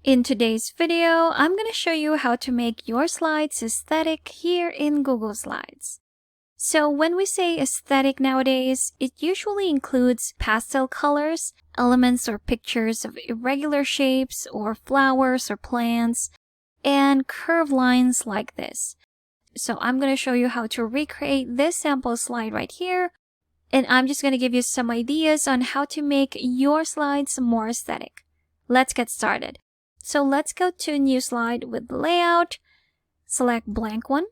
In today's video, I'm going to show you how to make your slides aesthetic here in Google Slides. So when we say aesthetic nowadays, it usually includes pastel colors, elements or pictures of irregular shapes or flowers or plants, and curved lines like this. So I'm going to show you how to recreate this sample slide right here, and I'm just going to give you some ideas on how to make your slides more aesthetic. Let's get started. So let's go to a new slide with layout, select blank one,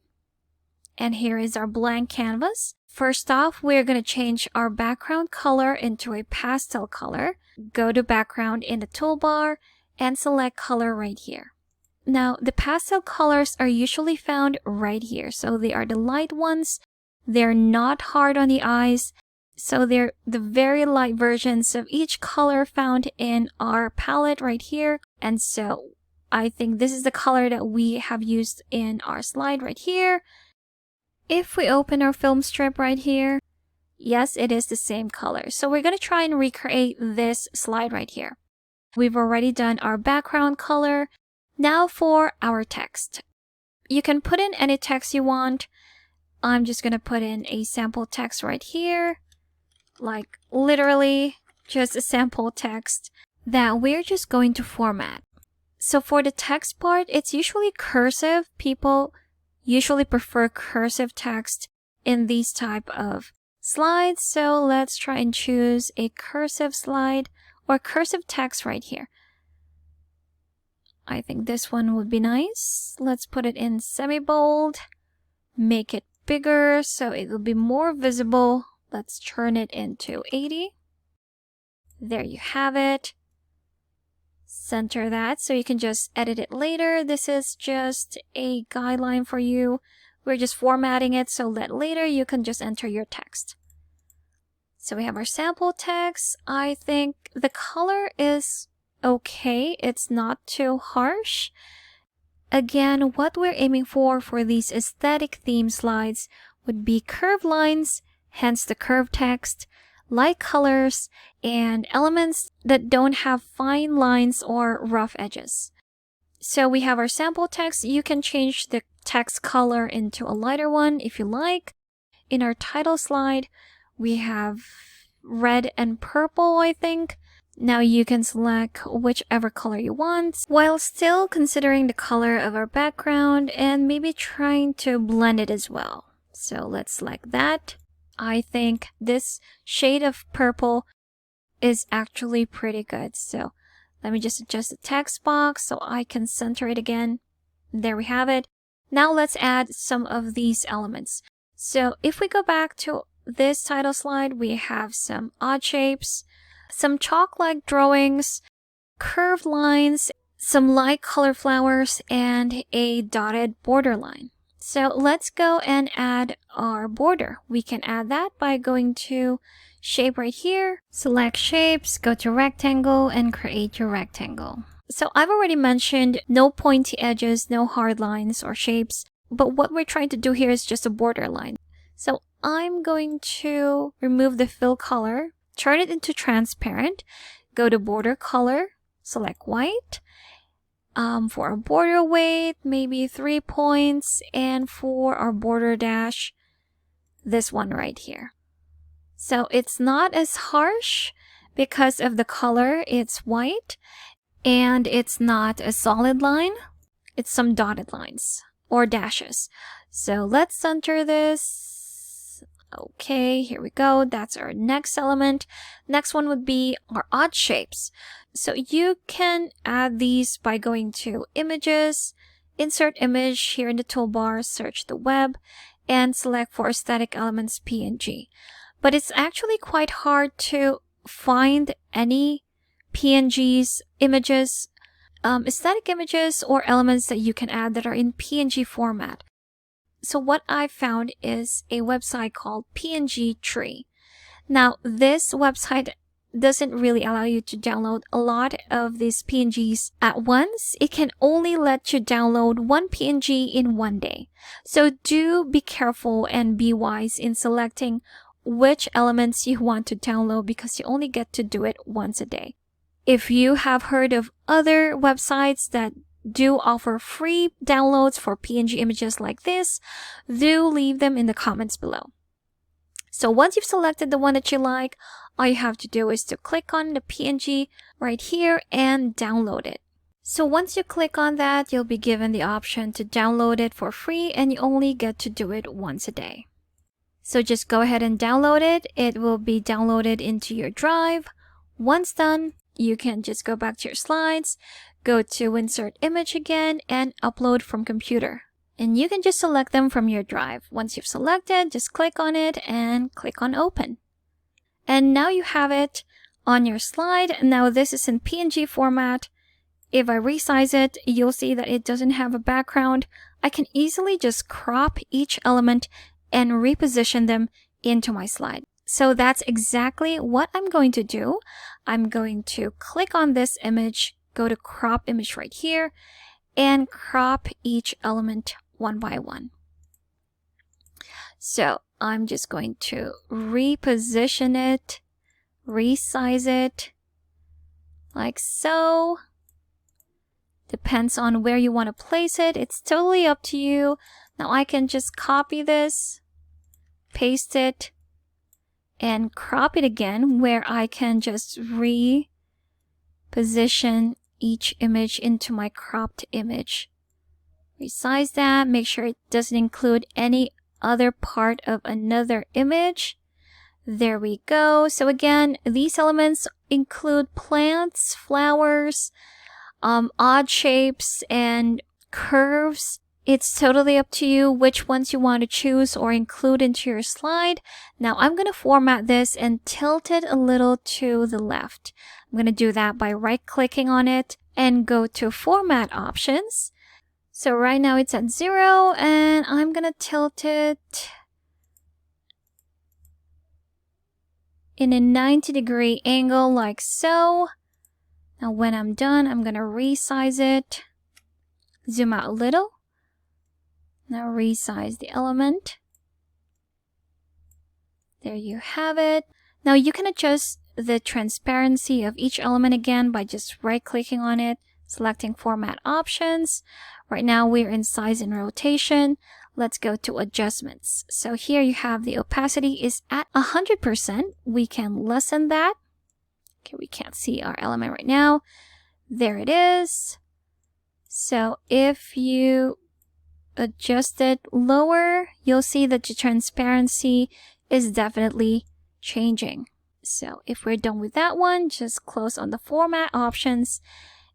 and here is our blank canvas. First off, we're going to change our background color into a pastel color. Go to background in the toolbar and select color right here. Now, the pastel colors are usually found right here. So they are the light ones. They're not hard on the eyes. So they're the very light versions of each color found in our palette right here. And so I think this is the color that we have used in our slide right here. If we open our film strip right here, yes, it is the same color. So we're going to try and recreate this slide right here. We've already done our background color. Now for our text. You can put in any text you want. I'm just going to put in a sample text right here. Like literally just a sample text that we're just going to format. So for the text part, it's usually cursive. People usually prefer cursive text in these type of slides. So let's try and choose a cursive slide or cursive text right here. I think this one would be nice. Let's put it in semi-bold, make it bigger so it will be more visible. Let's turn it into 80. There you have it. Center that so you can just edit it later. This is just a guideline for you. We're just formatting it so that later you can just enter your text. So we have our sample text. I think the color is okay. It's not too harsh. Again, what we're aiming for these aesthetic theme slides would be curved lines, hence the curved text, light colors, and elements that don't have fine lines or rough edges. So we have our sample text. You can change the text color into a lighter one if you like. In our title slide, we have red and purple, I think. Now you can select whichever color you want while still considering the color of our background and maybe trying to blend it as well. So let's select that. I think this shade of purple is actually pretty good. So let me just adjust the text box so I can center it again. There we have it. Now let's add some of these elements. So if we go back to this title slide, we have some odd shapes, some chalk-like drawings, curved lines, some light color flowers, and a dotted border line. So let's go and add our border. We can add that by going to shape right here, select shapes, go to rectangle, and create your rectangle. So I've already mentioned no pointy edges, no hard lines or shapes, but what we're trying to do here is just a border line. So I'm going to remove the fill color, turn it into transparent, go to border color, select white. For our border weight, maybe 3 points, and for our border dash, this one right here. So it's not as harsh because of the color. It's white, and it's not a solid line. It's some dotted lines or dashes. So let's center this. Okay, here we go. That's our next element. Next one would be our odd shapes. So you can add these by going to images, insert image here in the toolbar, search the web, and select for aesthetic elements PNG. But it's actually quite hard to find any PNGs, images, aesthetic images or elements that you can add that are in PNG format. So what I found is a website called PNG Tree. Now this website doesn't really allow you to download a lot of these PNGs at once. It can only let you download one PNG in one day. So do be careful and be wise in selecting which elements you want to download because you only get to do it once a day. If you have heard of other websites that do offer free downloads for PNG images like this, do leave them in the comments below. So once you've selected the one that you like, all you have to do is to click on the PNG right here and download it. So once you click on that, you'll be given the option to download it for free, and you only get to do it once a day. So just go ahead and download it. It will be downloaded into your drive. Once done, you can just go back to your slides, go to insert image again, and upload from computer. And you can just select them from your drive. Once you've selected, just click on it and click on open. And now you have it on your slide. Now this is in PNG format. If I resize it, you'll see that it doesn't have a background. I can easily just crop each element and reposition them into my slide. So that's exactly what I'm going to do. I'm going to click on this image, go to crop image right here, and crop each element one by one. So I'm just going to reposition it, resize it, like so. Depends on where you want to place it. It's totally up to you. Now I can just copy this, paste it, and crop it again, where I can just reposition each image into my cropped image. Resize that, make sure it doesn't include any other part of another image. There we go. So again, these elements include plants, flowers, odd shapes, and curves. It's totally up to you which ones you want to choose or include into your slide. Now I'm going to format this and tilt it a little to the left. I'm going to do that by right-clicking on it and go to Format Options. So right now it's at 0, and I'm going to tilt it in a 90-degree angle like so. Now when I'm done, I'm going to resize it, zoom out a little. Now resize the element. There you have it. Now you can adjust the transparency of each element again by just right-clicking on it, selecting Format Options. Right now we're in Size and Rotation. Let's go to Adjustments. So here you have the opacity is at 100%. We can lessen that. Okay, we can't see our element right now. There it is. So if you adjust it lower, you'll see that the transparency is definitely changing. So if we're done with that one, just close on the Format Options,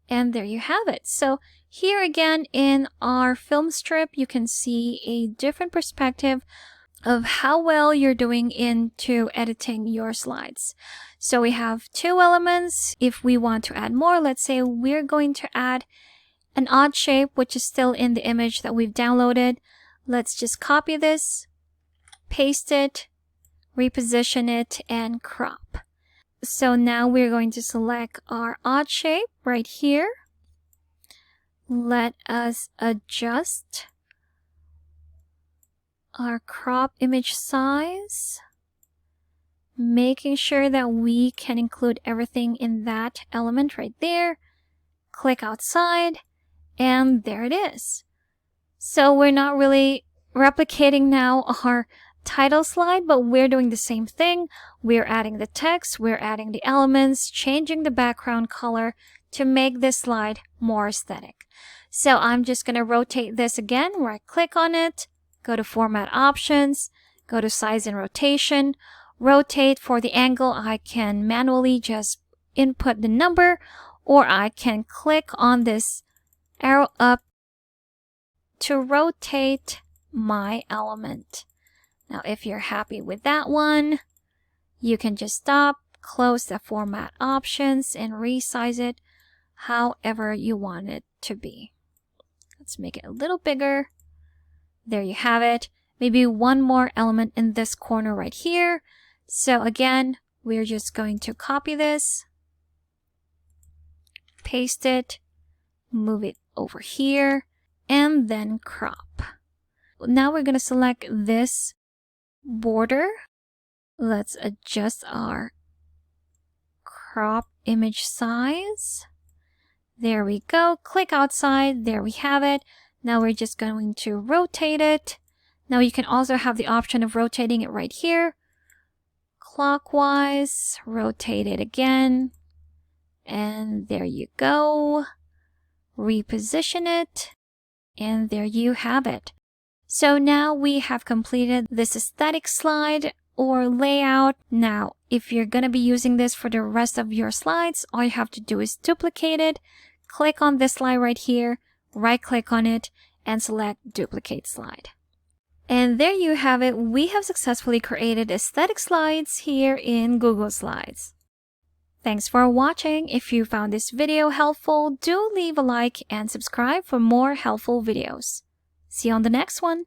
and there you have it. So here again in our film strip, you can see a different perspective of how well you're doing into editing your slides. So we have 2 elements. If we want to add more, let's say we're going to add an odd shape, which is still in the image that we've downloaded. Let's just copy this, paste it, reposition it, and crop. So now we're going to select our odd shape right here. Let us adjust our crop image size, making sure that we can include everything in that element right there. Click outside, and there it is. So we're not really replicating now our title slide, but we're doing the same thing. We're adding the text, we're adding the elements, changing the background color to make this slide more aesthetic. So I'm just going to rotate this again, right click on it, go to Format Options, go to Size and Rotation, rotate. For the angle, I can manually just input the number, or I can click on this arrow up to rotate my element. Now if you're happy with that one, you can just stop, close the Format Options, and resize it however you want it to be. Let's make it a little bigger. There you have it. Maybe one more element in this corner right here. So again, we're just going to copy this, paste it, move it over here, and then crop. Now we're going to select this border. Let's adjust our crop image size. There we go. Click outside. There we have it. Now we're just going to rotate it. Now you can also have the option of rotating it right here. Clockwise, rotate it again. And there you go. Reposition it. And there you have it. So now we have completed this aesthetic slide or layout. Now, if you're going to be using this for the rest of your slides, all you have to do is duplicate it. Click on this slide right here, right click on it, and select duplicate slide. And there you have it. We have successfully created aesthetic slides here in Google Slides. Thanks for watching. If you found this video helpful, do leave a like and subscribe for more helpful videos. See you on the next one.